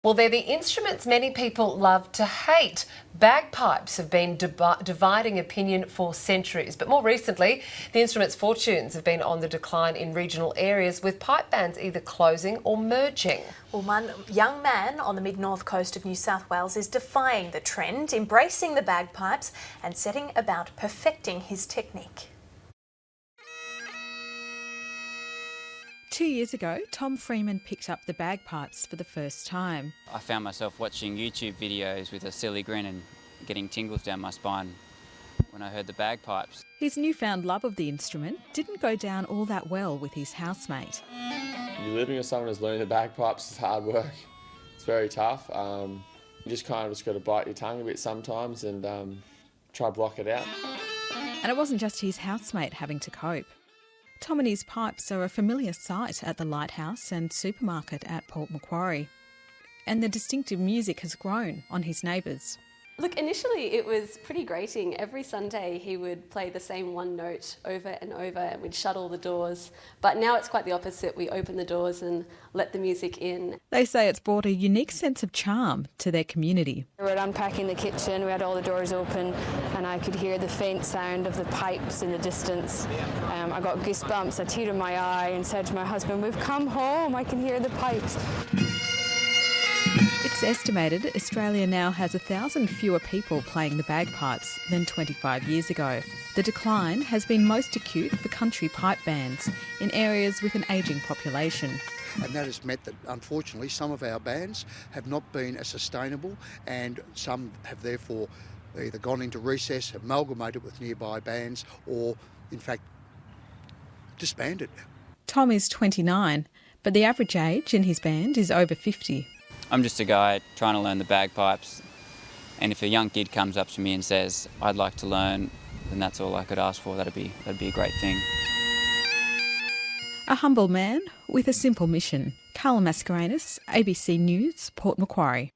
Well, they're the instruments many people love to hate. Bagpipes have been dividing opinion for centuries, but more recently, the instrument's fortunes have been on the decline in regional areas, with pipe bands either closing or merging. Well, one young man on the mid-north coast of New South Wales is defying the trend, embracing the bagpipes and setting about perfecting his technique. 2 years ago, Tom Freeman picked up the bagpipes for the first time. I found myself watching YouTube videos with a silly grin and getting tingles down my spine when I heard the bagpipes. His newfound love of the instrument didn't go down all that well with his housemate. You're living with someone who's learning the bagpipes is hard work. It's very tough. You just got to bite your tongue a bit sometimes and try to block it out. And it wasn't just his housemate having to cope. Tom and his pipes are a familiar sight at the lighthouse and supermarket at Port Macquarie. And the distinctive music has grown on his neighbours. Look, initially it was pretty grating. Every Sunday he would play the same one note over and over and we'd shut all the doors. But now it's quite the opposite. We open the doors and let the music in. They say it's brought a unique sense of charm to their community. We were unpacking the kitchen, we had all the doors open and I could hear the faint sound of the pipes in the distance. I got goosebumps, a tear in my eye and said to my husband, "We've come home, I can hear the pipes." It's estimated Australia now has 1,000 fewer people playing the bagpipes than 25 years ago. The decline has been most acute for country pipe bands in areas with an ageing population. And that has meant that, unfortunately, some of our bands have not been as sustainable and some have therefore either gone into recess, amalgamated with nearby bands or, in fact, disbanded. Tom is 29, but the average age in his band is over 50. I'm just a guy trying to learn the bagpipes, and if a young kid comes up to me and says, "I'd like to learn," then that's all I could ask for. That'd be a great thing. A humble man with a simple mission. Carla Mascarenas, ABC News, Port Macquarie.